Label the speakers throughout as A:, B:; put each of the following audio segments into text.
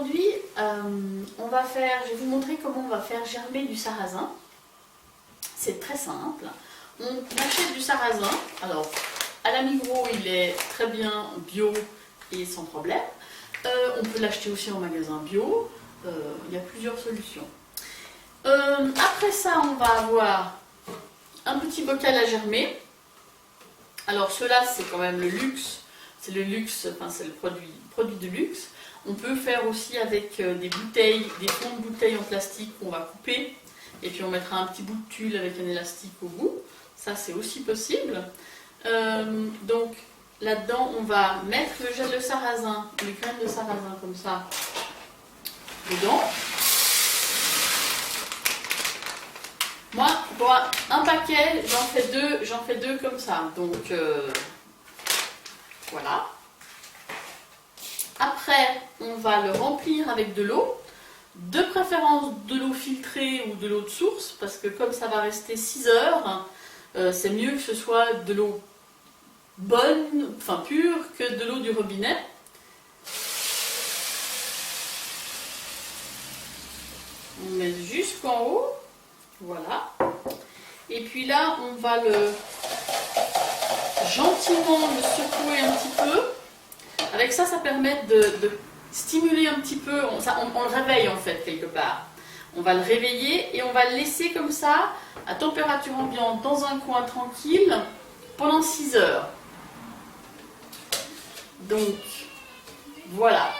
A: aujourd'hui, je vais vous montrer comment on va faire germer du sarrasin. C'est très simple. On achète du sarrasin. Alors, à la Migros, il est très bien bio et sans problème. On peut l'acheter aussi en magasin bio. Il y a plusieurs solutions. Après ça, on va avoir un petit bocal à germer. Alors, ceux-là, c'est quand même le luxe. C'est le luxe, enfin, c'est le produit de luxe. On peut faire aussi avec des bouteilles, des fonds de bouteilles en plastique qu'on va couper. Et puis on mettra un petit bout de tulle avec un élastique au bout. Ça, c'est aussi possible. Donc là-dedans, on va mettre le gel de sarrasin, les graines de sarrasin comme ça, dedans. Moi, pour un paquet, j'en fais deux comme ça. Donc voilà. Après, on va le remplir avec de l'eau. De préférence de l'eau filtrée ou de l'eau de source, parce que comme ça va rester 6 heures, c'est mieux que ce soit de l'eau bonne, enfin pure, que de l'eau du robinet. On met jusqu'en haut, voilà. Et puis là, on va gentiment le secouer un petit peu. Avec ça, ça permet de stimuler un petit peu, on le réveille en fait quelque part. On va le réveiller et on va le laisser comme ça, à température ambiante, dans un coin tranquille, pendant 6 heures. Donc, voilà.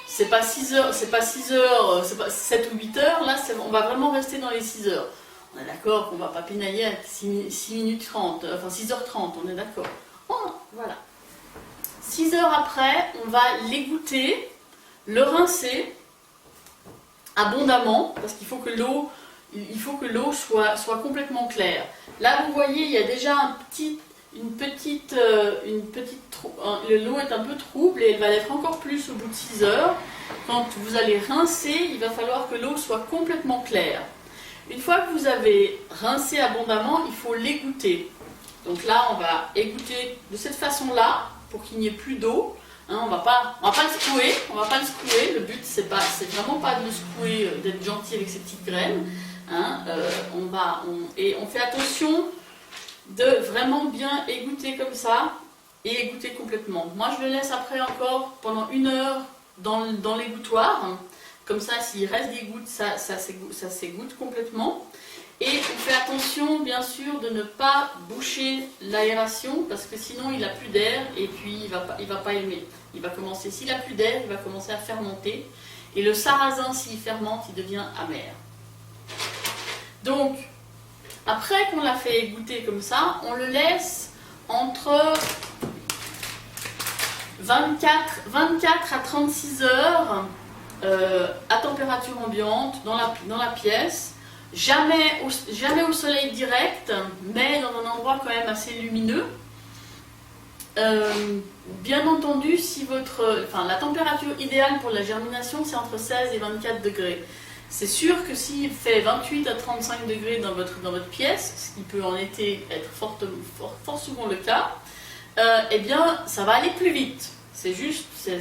A: C'est pas 6 heures, c'est pas 7 ou 8 heures, là on va vraiment rester dans les 6 heures. On est d'accord qu'on va pas pinailler à 6 minutes 30, enfin 6h30, on est d'accord. Oh, voilà. 6 heures après, on va l'égoutter, le rincer abondamment, parce qu'il faut que l'eau soit complètement claire. Là, vous voyez, il y a déjà l'eau est un peu trouble et elle va l'être encore plus au bout de 6 heures. Quand vous allez rincer, il va falloir que l'eau soit complètement claire. Une fois que vous avez rincé abondamment, il faut l'égoutter. Donc là, on va égoutter de cette façon-là, pour qu'il n'y ait plus d'eau. Hein, on va pas le secouer. Le but, c'est vraiment pas de le secouer, d'être gentil avec ces petites graines. Hein, on fait attention de vraiment bien égoutter comme ça et égoutter complètement. Moi, je le laisse après encore pendant 1 heure dans l'égouttoir. Comme ça, s'il reste des gouttes, ça s'égoutte complètement. Et on fait attention, bien sûr, de ne pas boucher l'aération, parce que sinon, il n'a plus d'air et puis il va pas aimer. S'il n'a plus d'air, il va commencer à fermenter. Et le sarrasin, s'il fermente, il devient amer. Donc, après qu'on l'a fait égoutter comme ça, on le laisse entre 24 à 36 heures à température ambiante dans la pièce. Jamais au soleil direct, mais dans un endroit quand même assez lumineux. Bien entendu, la température idéale pour la germination, c'est entre 16 et 24 degrés. C'est sûr que s'il fait 28 à 35 degrés dans votre pièce, ce qui peut en été être fort souvent le cas, eh bien, ça va aller plus vite. C'est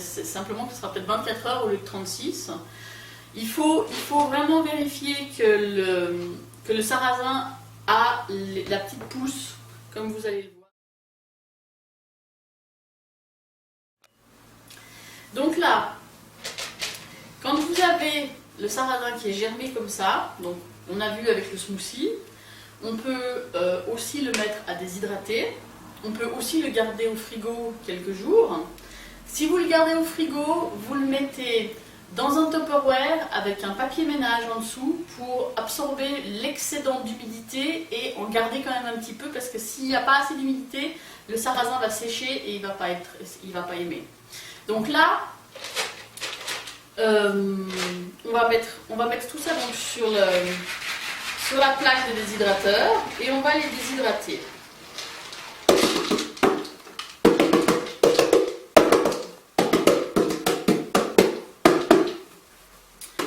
A: simplement que ce sera peut-être 24 heures au lieu de 36. Il faut vraiment vérifier que le sarrasin a la petite pousse, comme vous allez le voir. Donc là, quand vous avez le sarrasin qui est germé comme ça, donc on a vu avec le smoothie, on peut aussi le mettre à déshydrater, on peut aussi le garder au frigo quelques jours. Si vous le gardez au frigo, vous le mettez dans un Tupperware avec un papier ménage en dessous pour absorber l'excédent d'humidité et en garder quand même un petit peu, parce que s'il n'y a pas assez d'humidité, le sarrasin va sécher et il va pas aimer. Donc là, on va mettre tout ça donc sur la plaque de déshydrateur et on va les déshydrater.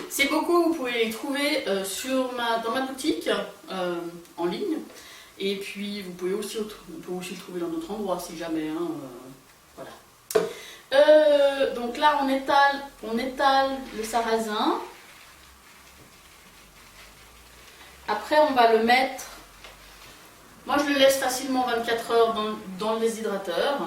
A: Ces bocaux, vous pouvez les trouver dans ma boutique en ligne. Et puis, on peut aussi le trouver dans d'autres endroits si jamais. Voilà. Donc là, on étale le sarrasin. Après, on va le mettre... Moi, je le laisse facilement 24 heures dans le déshydrateur.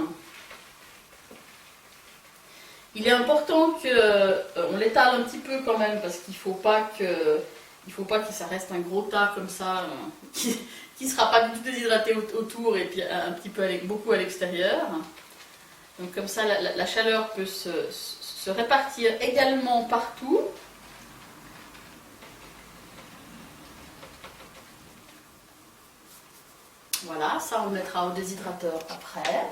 A: Il est important qu'on l'étale un petit peu quand même, parce qu'il ne faut pas que ça reste un gros tas comme ça, qui ne sera pas du tout déshydraté autour et puis un petit peu beaucoup à l'extérieur. Donc comme ça, la chaleur peut se répartir également partout. Voilà, ça on mettra au déshydrateur après.